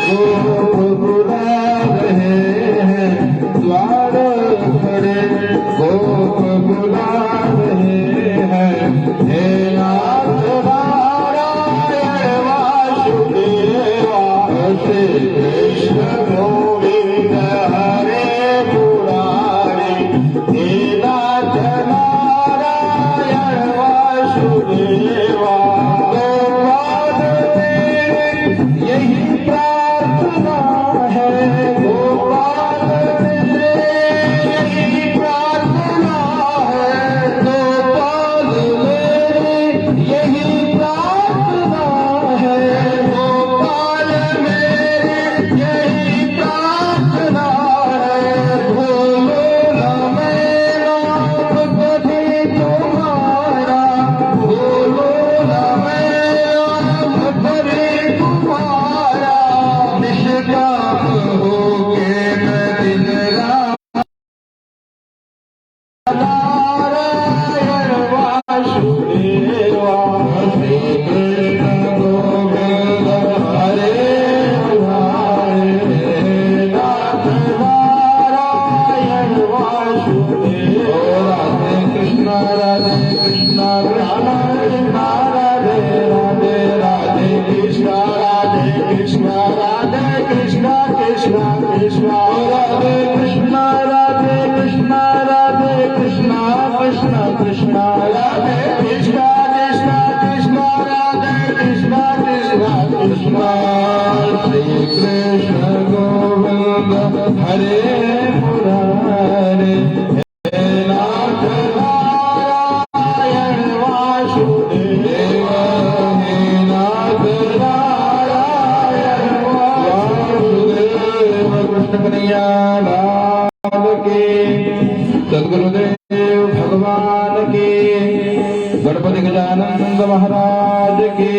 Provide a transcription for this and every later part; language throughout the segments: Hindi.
गोप बुला रहे हैं द्वार खड़े, गोप बुला रहे हैं हे नाथ नारायण वासुदेवा। श्री कृष्ण गोविंद हरे मुरारी, हे नाथ नारायण वासुदेवा। गोपाल में यही प्रार्थना है, गोपाल में यही प्रार्थना है, गोपाल में यही प्रार्थना है, गोपाल में यही प्रार्थना है। भूलो न मैं नाम कभी तुम्हारा, भूलो न मैं नाम कभी तुम्हारा। निष्काम होके मैं दिन रात नारायण वासुदेवा। श्री कृष्ण गोविंद हरे मुरारी, नाथ नारायण वासुदेवा। राधे कृष्ण राधे कृष्ण राधे राधे राधे कृष्ण राधे कृष्ण राधे कृष्ण कृष्ण कृष्ण राधे कृष्ण राधे कृष्ण राधे कृष्ण कृष्ण कृष्ण राधे कृष्ण कृष्ण कृष्ण राधे कृष्ण कृष्ण कृष्ण। श्री कृष्ण गोविंद हरे मुरारी, हे नाथ नारायण वासुदेवा, हे नाथ नारायण वासुदेव। कृष्ण कन्हैया लाल की, सद्गुरुदेव भगवान की, गणपति गजानंद महाराज की,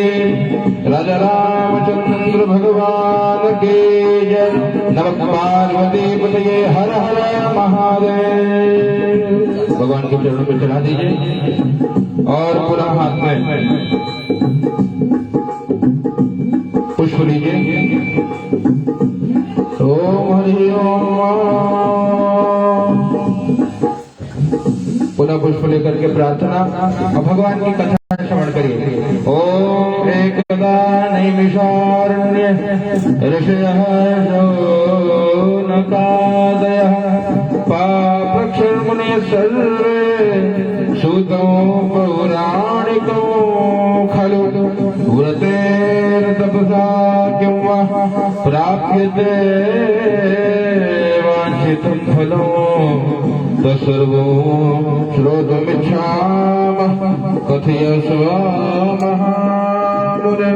राजा रामचंद्र भगवान की जय। नमः पार्वती पतये, हर हर महादेव। भगवान के चरणों में चढ़ा दीजिए और पूरा हाथ में पुष्प लीजिए। ओम हरि ओम। पुनः पुष्प लेकर के प्रार्थना और भगवान की कथा श्रवण करिए। ओम एकदा नैमिषारण्य ऋषयः शौनकादयः पापक्षमुनिः सर्वे सूतो पौराणिको खलु व्रतेर्तपसा किं वा प्राप्यते वाञ्छितं फलम् तत्सर्वो श्रोतुमिच्छामः कथयस्व महामुने।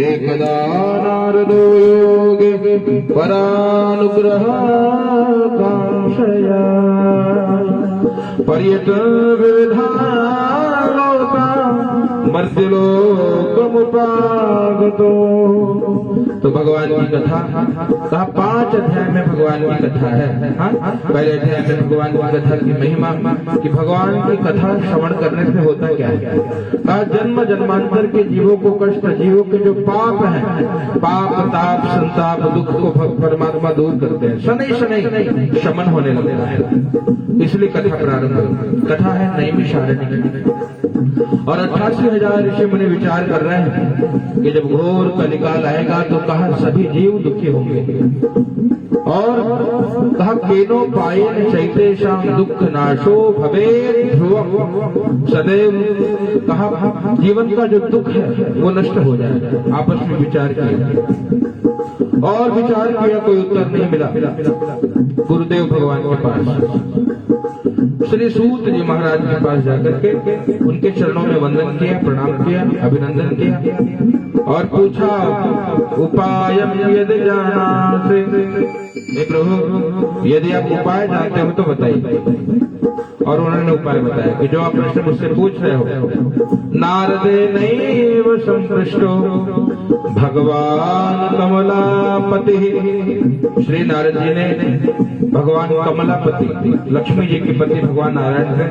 एकदा नारदो योगे परानुग्रहकांक्षया पर्यटन विविधालोका मर्त्यलोकमुपागतो। तो भगवान की कथा कहा 5 अध्याय में भगवान की कथा है। पहले अध्याय में भगवान की कथा की महिमा कि भगवान की कथा श्रवण करने से होता क्या है। कहा जन्म जन्मांतर के जीवों को कष्ट, जीवों के जो पाप हैं, पाप ताप संताप दुख को परमात्मा दूर करते हैं, शनै शनै शमन होने लगता है। इसलिए कथा प्रारंभ हुई। कथा है नैमिषारण्य की और 88,000 ऋषि मुनि विचार कर रहे हैं कि जब घोर कलिकाल आएगा तो कहा सभी जीव दुखी होंगे और कहा केनो पायेन चैतेषां दुख नाशो भवेत् ध्रुवम्। सदैव कहा जीवन का जो दुख है वो नष्ट हो जाएगा। आपस में विचार किया और विचार किया, कोई उत्तर नहीं मिला। गुरुदेव भगवान के पास श्री सूत जी महाराज के पास जाकर के उनके चरणों में वंदन किया, प्रणाम किया, अभिनंदन किया और पूछा उपायम यदि जानासि। प्रभु यदि आप उपाय जानते हो तो बताइए। और उन्होंने उपाय बताया कि जो आप प्रश्न मुझसे पूछ रहे हो। नारदे नैव संपृष्टो भगवान कमलापति। श्री नारद जी ने भगवान कमलापति लक्ष्मी जी के पति भगवान नारायण से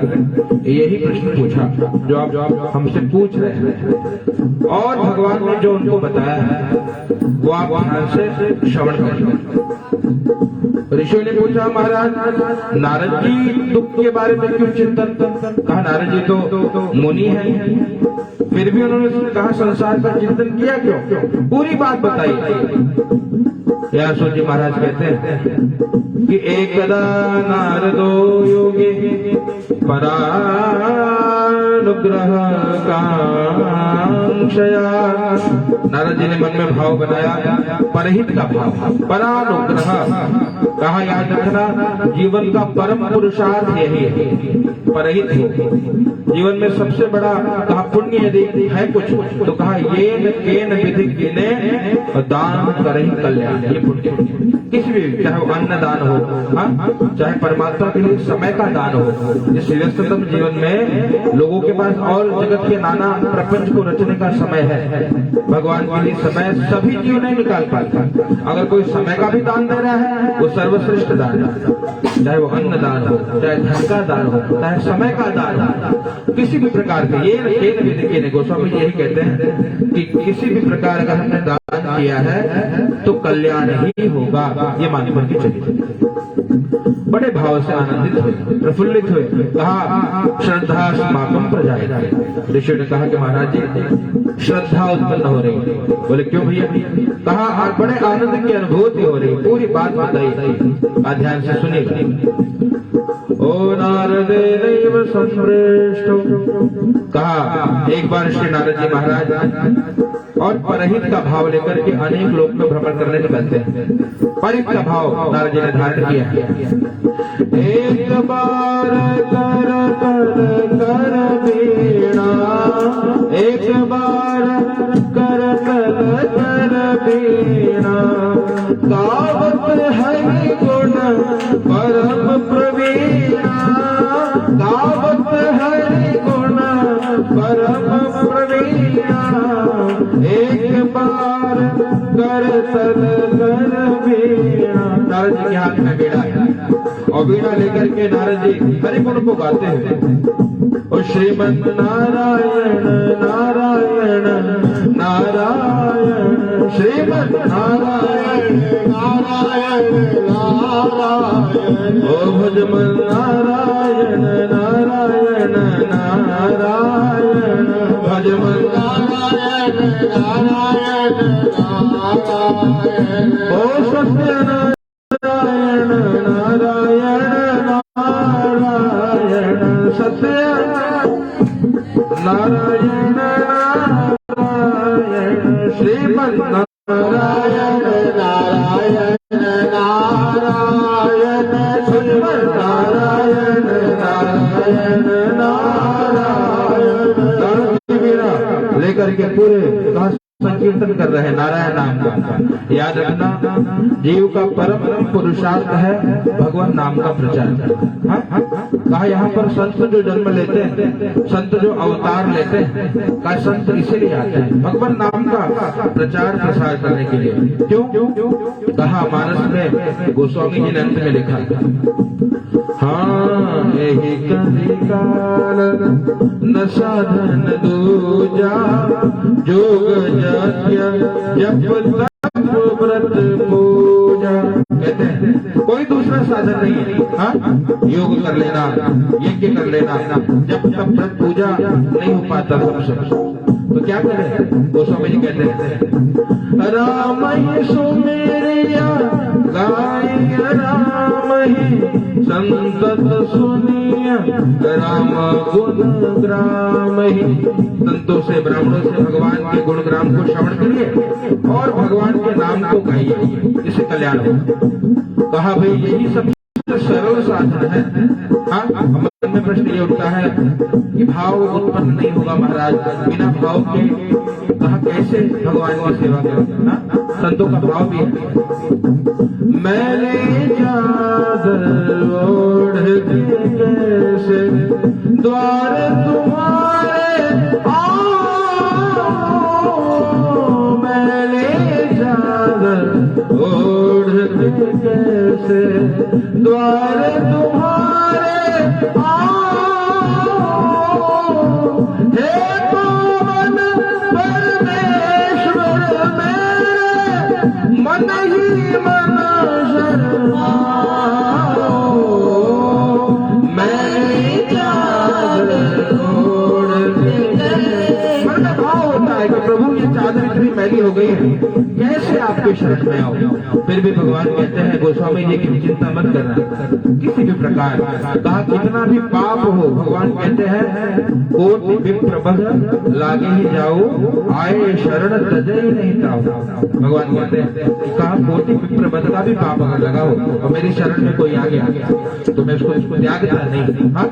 यही प्रश्न पूछा जो आप हमसे पूछ रहे हैं। और भगवान ने जो उनको बताया है वो आप ध्यान से श्रवण करें। ऋषियों ने पूछा महाराज नारद जी दुख के बारे में क्यों चिंतन? कहा नारद जी तो मुनि हैं, फिर भी उन्होंने कहा संसार का चिंतन किया क्यों? पूरी बात बताई। व्यास जी महाराज कहते हैं कि एकदा नारदो योगे परानुग्रह कांक्षया। नारद जी ने मन में भाव बनाया परहित का भाव, परानुग्रह। कहा याद रखना जीवन का परम पुरुषार्थ यही है, परहित हो। जीवन में सबसे बड़ा कहा पुण्य यदि है कुछ तो कहा ये केन विधि ने दान करहि कल्याण। ये पुण्य किसी भी, चाहे वो अन्न दान हो, चाहे परमात्मा के लिए समय का दान हो। इस व्यस्ततम जीवन में लोगों के पास और जगत के नाना प्रपंच को रचने का समय है, भगवान के लिए समय सभी जीव नहीं निकाल पाता। अगर कोई समय का भी दान दे रहा है वो सर्वश्रेष्ठ दान है, चाहे वो अन्न दान हो, चाहे धन का दान हो, चाहे समय का दान हो, किसी भी प्रकार के। ये गोस्वामी जी यही कहते हैं कि किसी भी प्रकार अगर हमने दान किया है तो कल्याण ही होगा, ये मान पर के चलिए। बड़े भाव से आनंदित हुए, प्रफुल्लित हुए। कहा श्रद्धा समागम प्रजाएं। ऋषि ने कहा कि महाराज जी श्रद्धा उत्पन्न हो रही है। बोले क्यों भैया? कहा बड़े आनंद की अनुभूति हो रही। पूरी बात बताई, ध्यान से सुनिएगा। ओ नारदे दैव संप्रेष्टो। कहा एक बार श्री नारद जी महाराज और परहित का भाव लेकर के अनेक लोक में भ्रमण करने निकलते हैं। परहित का भाव नारद जी ने धारण किया है। एक बार कर कर कर बीणा, एक बार कर कर कर बीणा, गावत हरि गुण परम प्रवीणा, गावत हरि गुण परम प्रवीणा, एक बार कर तल कर बीणा। नारद जी के हाथ में बीड़ा है और बीड़ा लेकर के नारद जी हरि गुण को गाते हैं। और श्रीमन नारायण नारायण नारायण, श्रीमन नारायण नारायण नारायण, ओ भजमन नारायण नारायण नारायण, भजमन नारायण नारायण नारायण, ओ सत्य नारायण नारायण नारायण, सत्य नारायण नारायण, श्रीमन नारायण नारायण नारायण, श्रीमन नारायण नारायण नारायण। लेकर के पूरे संकीर्तन कर रहे हैं नारायण नाम का। याद रखना जीव का परम पुरुषार्थ है भगवान नाम का प्रचार। कहा यहाँ पर संत जो जन्म लेते हैं, संत जो अवतार लेते हैं, कहा संत इसीलिए आते हैं भगवान नाम का प्रचार प्रसार करने के लिए। क्यों? कहा मानस में गोस्वामी जी ने अंत में लिखा, हाँ यही कभी काल न साधन दूजा, जोग जप तप व्रत पूजा। कहते हैं कोई दूसरा साधन नहीं है। हाँ योग कर लेना, यज्ञ कर लेना, जप तप व्रत पूजा नहीं हो पाता सब। तो क्या करें? गोस्वामी जी कहते हैं राम ही सुमेरिया गाय, राम ही संतत सुनिया, राम गुण ग्राम ही। संतों से ब्राह्मणों से भगवान के गुण ग्राम को श्रवण करिए और भगवान के नाम को गाइए, इससे कल्याण हो। कहा भाई यही सबसे सरल साधन है। हाँ मन में प्रश्न ये उठता है कि भाव उत्पन्न नहीं होगा महाराज, बिना भाव के कहा कैसे भगवान की सेवा करें? संतों का भाव भी है। मैंने चादर ओढ़ के कैसे द्वार तुम्हारे आओ, मैंने चादर ओढ़ के कैसे द्वार तुम्हारे आओ, हे पवन परमेश्वर मेरे कैसे आपके शरण में आओ। फिर भी भगवान कहते हैं गोस्वामी जी की चिंता मत करना किसी भी प्रकार, कहा कितना भी पाप हो, भगवान कहते हैं कोटि विप्र बध लागे ही जाओ, आए शरण तजय नहीं ताओ। भगवान कहते हैं कहा कोटि विप्र बध का भी पाप अगर लगाओ और मेरी शरण में कोई आ गया तो मैं उसको त्यागता नहीं। हाँ,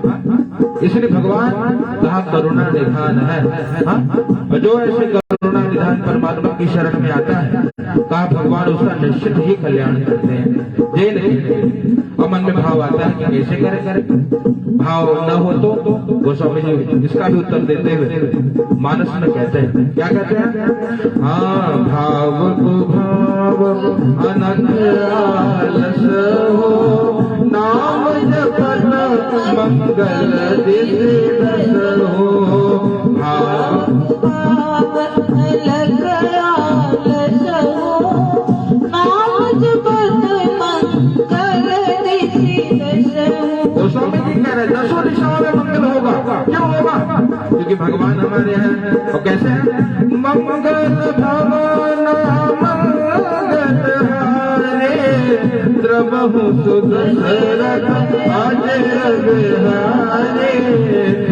इसलिए भगवान कहा करुणा निधान है। हाँ, और जो ऐसे करुणा निधान परमात्मा की शरण में आता है, कहा भगवान उसका निश्चित ही कल्याण करते हैं। जेल और मन में भाव आता है कि कैसे करे, भाव न हो तो गोस्वामी जी इसका भी उत्तर देते हुए मानस में कहते हैं, क्या कहते हैं, हाँ भाव कुभाव अनंत आलस हो, नाम जपन मंगल दिस हो। भाव अलग आलस हो, नाम जपन मंगल दिस हो। गोस्वामी जी कह रहे दसों दिशाओं में मंगल होगा। क्यों होगा? क्योंकि भगवान हमारे हैं। और कैसे हैं? मंगल भवन मंगल हारे, द्रवहु सुदशरथ अजर बिहारे।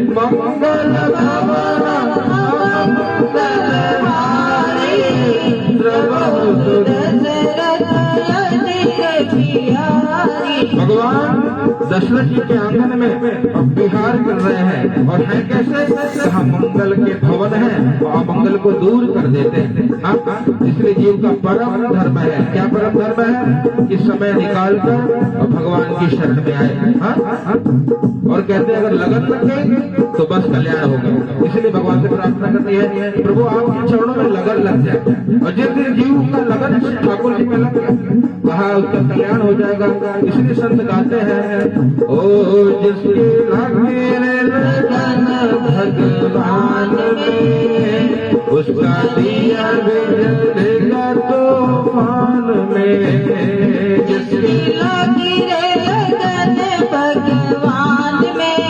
मंगल भवन मंगल हारे, द्रवहु सुदशरथ अजर बिहारे। भगवान दशरथ जी के आंगन में विहार कर रहे हैं और है कैसे, कहा मंगल के भवन है और अमंगल को दूर कर देते हैं। इसलिए जीव का परम धर्म है, क्या परम धर्म है, कि समय निकाल कर और भगवान की शरण में आए। और कहते हैं अगर लगन लग गई तो बस कल्याण होगा। इसलिए भगवान से प्रार्थना करनी है प्रभु आपके चरणों में लगन लग जाए, और जिस दिन जीव का लगन ठाकुर जी में लग गया, कहा उसका कल्याण हो जाएगा। इसलिए संत गाते हैं, ओ जिसके लगे लगन भगवान में, उसका दिया जलेगा तूफान में। जिसके लगे लगन भगवान में,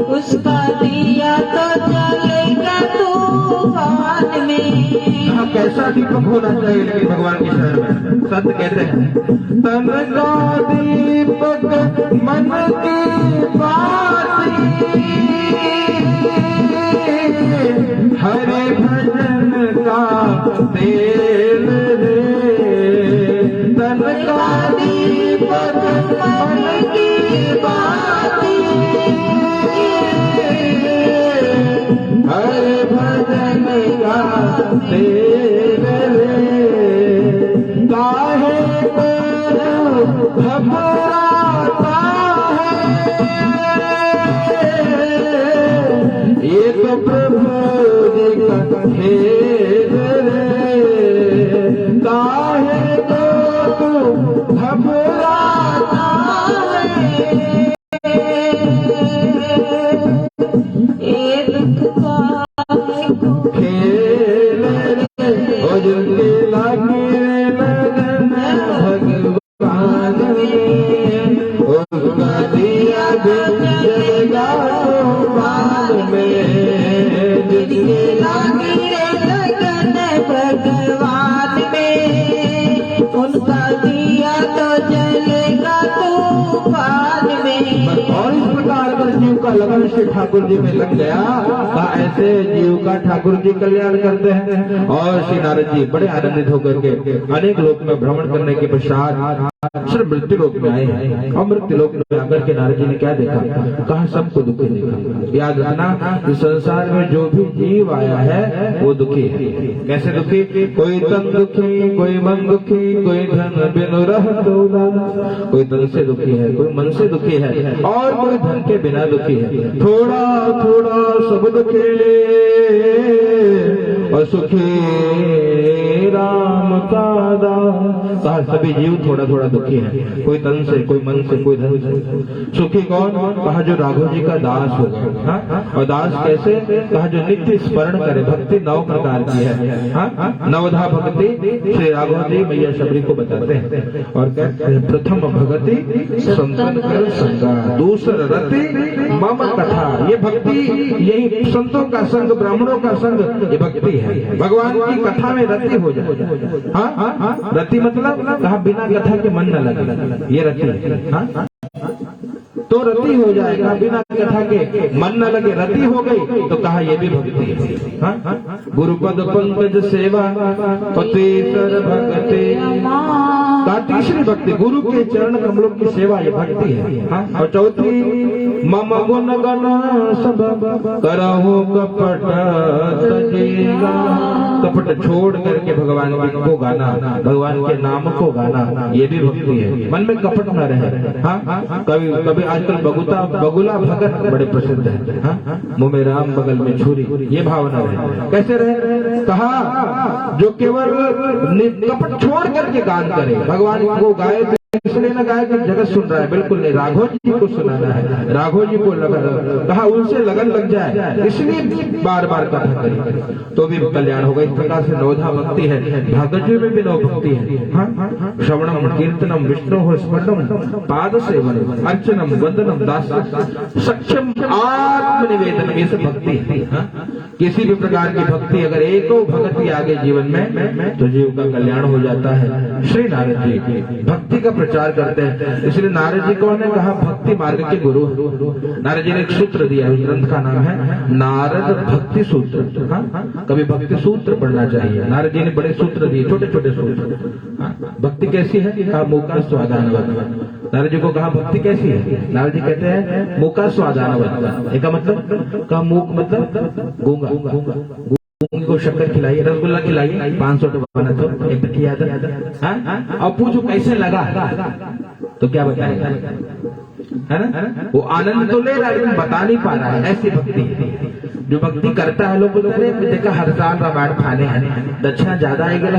उसका दिया तो जलेगा तूफान में। कैसा दीपक होना चाहिए लेकिन भगवान की शरण में। संत कहते हैं तन का दीपक मन की बाती, हरे भजन का तेल रे। तन का दीपक मन की बाती, हरे भजन का तेल रे। काहे को घबराता है, ये तो प्रभु जी का खेल रे। काहे को तू घबराता है, ये दुख का खेल रे। और जिनके लागे लगन भगवान में, उसका दिया जलेगा तूफान में। जिनके लागे लगन भगवान में, उनका दिया तो जलेगा तूफान में। और इस प्रकार अगर जीव का लगन श्री ठाकुर जी में लग गया, ऐसे जीव का ठाकुर जी कल्याण करते हैं। और श्री नारद जी बड़े आनंदित होकर के अनेक लोक में भ्रमण करने के पश्चात सिर्फ मृत्यु लोक में आए हैं। और मृत्यु लोक में आकर के नारद जी ने क्या देखा, कहा सबको दुखी देखा। याद रखना कि संसार में जो भी जीव आया है वो दुखी है। कैसे दुखी? कोई तन दुखी, कोई मन दुखी, कोई धन बिनु रहत उदास। कोई तन से दुखी है, कोई मन से दुखी है, और कोई धन के बिना दुखी है। थोड़ा थोड़ा सब दुखी और सुखी राम का दास। कहा सभी जीव थोड़ा थोड़ा दुखी है, कोई तन से, कोई मन से, कोई धन से। सुखी कौन? कहा जो राघव जी का दास होगा। और दास कैसे? कहा जो नित्य स्मरण करे। भक्ति 9 प्रकार की है। नवधा भक्ति श्री राघव जी मैया शबरी को बताते हैं और कहते हैं प्रथम भक्ति संतन कर संगा, दूसरा रति मम कथा। ये भक्ति, यही संतों का संग, ब्राह्मणों का संग, ये भक्ति है। भगवान की कथा में रति हो जाए। हाँ, रति मतलब कहा बिना कथा के मन न लगे, ये रति है। तो रति हो जाएगा, बिना कथा के मन न लगे, रति हो गई तो कहा ये भी भक्ति है। गुरुपद पंकज सेवा पति सर भक्ति। तीसरी भक्ति गुरु के चरण कमलों की सेवा, ये भक्ति है। और चौथी मम गुण गण सब करहु कपट तजेगा। कपट छोड़ करके भगवान को गाना, भगवान के नाम को गाना, ये भी भक्ति है। मन में कपट न रहे। हाँ, कभी कभी आजकल बगुला भगत बड़े प्रसिद्ध है। हाँ, मुँह में राम बगल में छुरी, ये भावना रहे। कैसे रहे? कहा जो केवल कपट छोड़ करके गान करे, भगवान को गाए इसलिए न गाए कि जगत सुन रहा है, बिल्कुल नहीं। राघव जी को सुनाना है, राघव जी को कहा उनसे लगन लग जाए, इसलिए बार बार कथा करें तो भी कल्याण होगा। इस प्रकार से नवधा भक्ति है। भागवत जी में भी नव भक्ति है। श्रवणम कीर्तनम विष्णु स्मरणम पाद सेवनम अर्चनम वंदनम दास सक्षम आत्मनिवेदन, ये सब भक्ति है। किसी भी प्रकार की भक्ति अगर एक भक्ति आगे जीवन में तो जीव का कल्याण हो जाता है। श्री नारद जी भक्ति का प्रचार करते हैं, इसलिए नारद जी कौन है? कहा भक्ति मार्ग के गुरु। नारद जी ने एक सूत्र दिया, उस ग्रंथ का नाम है नारद भक्ति सूत्र। कभी भक्ति सूत्र पढ़ना चाहिए। नारद जी ने बड़े सूत्र दिए, छोटे छोटे सूत्र। भक्ति कैसी है? कहा मुका स्वादानवत। नारद जी को कहा भक्ति कैसी है? नारद जी कहते हैं मुका स्वादानवत। इसका मतलब कहा मूक मतलब गूंगा। गूंगे को शक्कर खिलाइए, रसगुल्ला खिलाइए, 500 बना तो एक किया था। अब पूछो कैसे लगा तो क्या बताएगा, है ना? वो आनंद तो ले रहा है लेकिन बता नहीं पा रहा है। ऐसी भक्ति है। जो भक्ति करता है लोग देखा हर साल रामायण खाने हैं, दक्षिणा ज्यादा आएगा।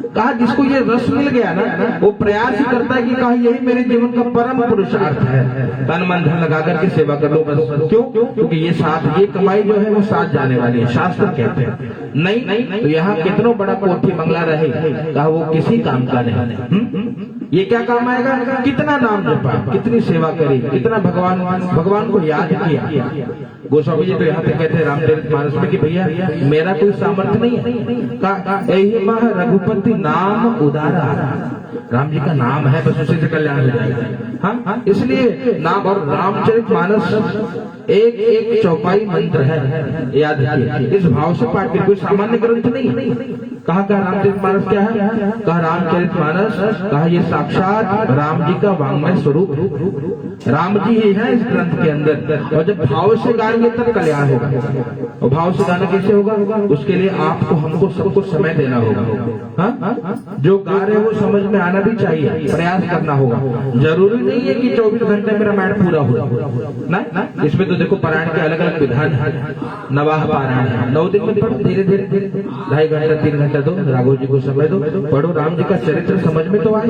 कहा जिसको ये रस मिल गया ना, वो प्रयास ही करता है कि कहा यही मेरे जीवन का परम पुरुषार्थ है, तन मन धन लगा करके सेवा कर लो बस। क्यों? क्योंकि ये साथ, ये कमाई जो है वो साथ जाने वाली है, शास्त्र कहते हैं। नहीं तो यहाँ कितना बड़ा कोठी बंगला रहे, कहा वो किसी काम का नहीं। ये क्या काम आएगा? कितना नाम जपा, कितनी सेवा करी, कितना भगवान को याद किया। गोस्वामी जी तो यहाँ पे कहते हैं रामचरितमानस में कि भैया मेरा कोई सामर्थ्य नहीं है। यही मह रघुपति नाम उदारा, राम जी का नाम है, बस उसी से कल्याण हो जाएगा। हाँ, इसलिए नाम। और रामचरितमानस एक एक चौपाई मंत्र है, याद रखिए। इस भाव से पाठ करिए, कोई सामान्य ग्रंथ नहीं है। कहा रामचरितमानस क्या है? कहा रामचरितमानस, कहा ये साक्षात राम जी का वांग्मय स्वरूप, राम जी ही है इस ग्रंथ के अंदर। और जब भाव से गाएंगे तब कल्याण होगा। और भाव से गाना कैसे होगा? उसके लिए आपको, हमको, सबको समय देना होगा। हाँ, जो गा रहे वो समझ में आना भी चाहिए, प्रयास करना होगा। जरूरी नहीं है कि 24 घंटे में रामायण पूरा हो ना। इसमें तो देखो पारायण के अलग अलग विधान है। नवाह पारायण है, 9 दिन में पढ़ो, धीरे धीरे 2.5 घंटा 3 घंटा दो, राघव जी को समय दो, पढ़ो, राम जी का चरित्र समझ में तो आए।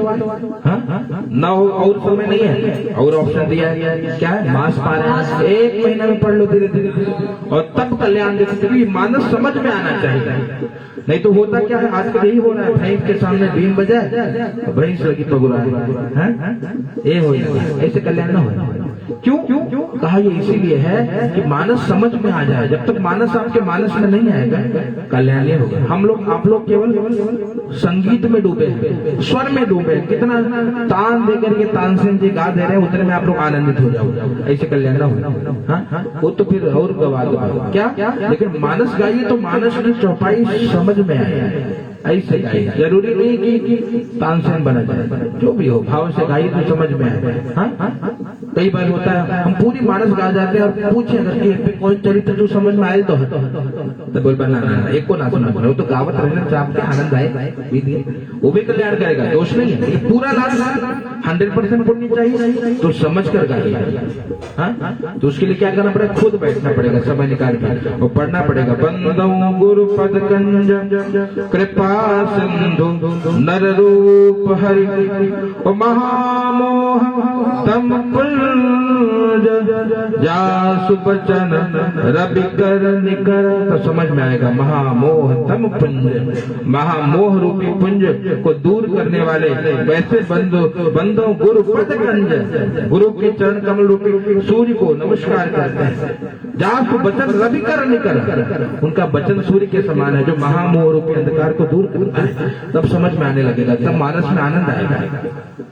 ना हो और समय नहीं है, और ऑप्शन दिया है क्या है? मास पारायण 1 महीना में पढ़ लो धीरे धीरे, और तब कल्याण देखते। मानस समझ में आना चाहिए। नहीं तो होता क्या है, आजकल यही हो रहा है, भैंस के सामने बीन बजाए, भैंस लगी पगुरा है, ये हो जाए। ऐसे कल्याण न हो। क्यों? कहा ये इसीलिए है कि मानस समझ में आ जाए। जब तक मानस आपके मानस में नहीं आएगा, कल्याण नहीं होगा। हम लोग, आप लोग केवल संगीत में डूबे हैं, स्वर में डूबे हैं। कितना तान देकर के तानसेन जी गा दे रहे हैं, उतने में आप लोग आनंदित हो जाओ। ऐसे कल्याण न हो। वो तो फिर और गवा क्या। लेकिन मानस गाइए तो मानस की चौपाई समझ में आए, ऐसे गाइए। जरूरी नहीं कि तानसेन बना जाए, जो भी हो भाव से गाइए तो समझ में आए। कई बार होता है हम पूरी मानस गा जाते हैं और पूछे अगर कि कौन चरित्र जो समझ में आए तो बोल बना ना एक को ना सुना वो तो गावत रहने आपके आनंद आए वो भी कल्याण करेगा, दोष नहीं है। ये पूरा लाभ 100% पुण्य चाहिए तो समझ कर गाइए। हाँ, तो उसके लिए क्या करना पड़ेगा, खुद बैठना पड़ेगा, समय निकाल कर और पढ़ना पड़ेगा। बंदो गुरु पद कंज कृपा सिंधु नर रूप हरि महामोह तम पुंज जासु बचन रवि कर निकर। तो समझ में आएगा महामोह तम पुंज, महामोह रूपी पुंज को दूर करने वाले वैसे बंदो गुरु पद कंज, गुरु के चरण कमल रूपी सूर्य को नमस्कार करते हैं। जासु बचन रवि कर निकर, उनका वचन सूर्य के समान है जो महामोह रूपी अंधकार को दूर करता है। तब समझ में आने लगेगा, तब मानस में आनंद आएगा।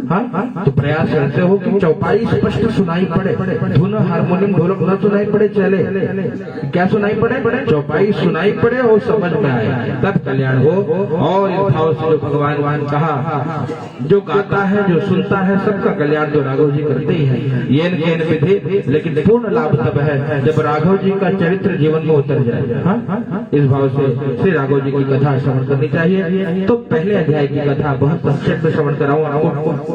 हाँ, तो प्रयास ऐसे हो कि चौपाई स्पष्ट सुनाई पड़े, धुन हारमोनियम ढोलक न सुनाई पड़े, चले क्या सुनाई पड़े, चौपाई सुनाई पड़े और समझ में आए, तब कल्याण हो। और इस भाव से जो भगवान कहा, जो गाता है जो सुनता है सबका कल्याण जो राघव जी करते ही है। ये विधि, लेकिन पूर्ण लाभ तब है जब राघव जी का चरित्र जीवन में उतर जाए। हाँ, इस भाव से श्री राघव जी की कथा श्रवण करनी चाहिए। तो पहले अध्याय की कथा बहुत संक्षेप में श्रवण कराऊं आपको।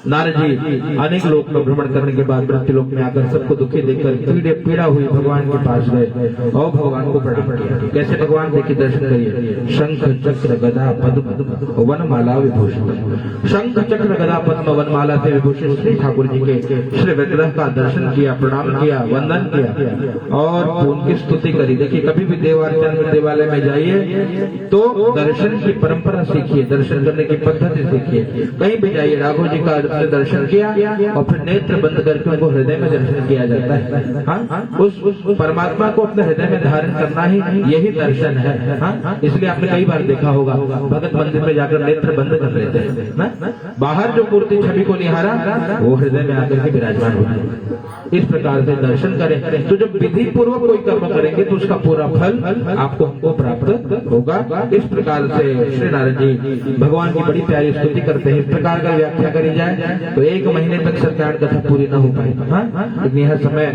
नारद जी अनेक लोक में भ्रमण करने के बाद मृत्युलोक में आकर सबको दुखी देखकर पीड़ा हुई भगवान के पास गए और भगवान को प्रणाम किया। कैसे भगवान देखिए, दर्शन करिए। शंख चक्र गदा पद्म वनमाला विभूषित, शंख चक्र गदा पद्म वनमाला से विभूषित श्री ठाकुर जी के श्री विग्रह का दर्शन किया, प्रणाम किया, वंदन किया और उनकी स्तुति करी। देखिए कभी भी देवार्चन देवालय में जाइए तो दर्शन की परंपरा सीखिए, दर्शन करने की पद्धति सीखिए। कहीं भी जाइए राघव जी का दर्शन किया और फिर नेत्र बंद करके उनको हृदय में दर्शन किया जाता है। हाँ, उस परमात्मा को अपने हृदय में धारण करना ही यही दर्शन है। हाँ, इसलिए आपने कई बार देखा होगा भगत मंदिर में जाकर नेत्र बंद कर लेते हैं, बाहर जो मूर्ति छवि को निहारा वो हृदय में आकर के विराजमान होता है। इस प्रकार से दर्शन करें तो जब विधि पूर्वक कोई कर्म करेंगे तो उसका पूरा फल आपको प्राप्त होगा। इस प्रकार से श्री नारद जी भगवान की बड़ी प्यारी स्तुति करते हैं। इस प्रकार का व्याख्या करी जाए तो 1 महीने तक सत्यान कथा पूरी न हो पाए। लेकिन यह समय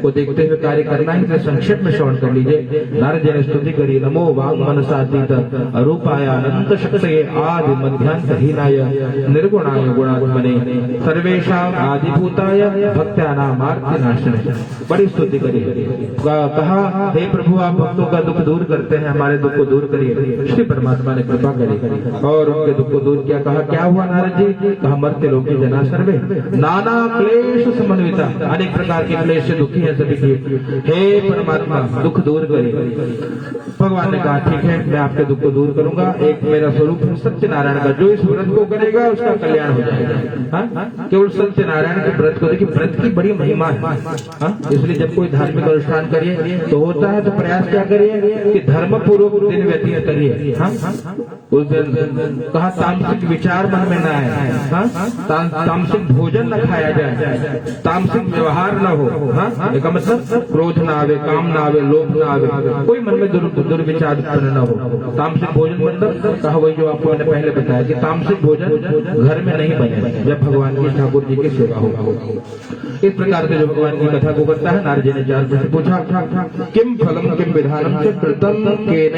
को देखते हुए कार्य करना ही, संक्षेप में श्रवण कर लीजिए। नारद जी ने स्तुति करी। नमो वांग मनसातीत अरूपाय अनंत शक्तये आदि मध्यांत हीनाय निर्गुणाय गुणात्मने सर्वेषां आदिभूताय भक्त्यानामार्ति नाशने। बड़ी स्तुति करी। कहा हे प्रभु आप भक्तों का दुख दूर करते हैं, हमारे दुख को दूर करिए। श्री परमात्मा ने कृपा करी और उनके दुख को दूर किया। कहा क्या हुआ नारद जी? कहा मर्त्य लोके जना सर्वे नाना क्लेश समन्विता, अनेक प्रकार के क्लेश से दुखी है सभी के, हे परमात्मा दुख दूर करिए। भगवान ने कहा ठीक है मैं आपके दुख को दूर करूंगा। एक मेरा स्वरूप है सत्यनारायण का, जो इस व्रत को करेगा उसका कल्याण हो जाएगा। हाँ, केवल सत्यनारायण के व्रत को देखिए, व्रत की बड़ी महिमा है। हाँ, इसलिए जब कोई धार्मिक अनुष्ठान करिए तो होता है तो प्रयास क्या करिए कि धर्म पूर्वक दिन व्यतीत करिए। हाँ, उस दिन कहा तामसिक विचार मन में न आए, तामसिक भोजन न खाया जाए, तामसिक व्यवहार न हो। हाँ, इसका मतलब क्रोध ना आवे, काम ना आवे, लोभ ना आवे, कोई मन में दुर्विचार उत्पन्न न हो। तामसिक भोजन मतलब कहा वही जो आपको मैंने पहले बताया कि तामसिक भोजन घर में नहीं बने जब भगवान की ठाकुर जी की सेवा होगा। इस प्रकार से जो भगवान की कथा को करता है, नारद जी ने 4 प्रश्न पूछा। किम फलम किम विधानम च कृतम केन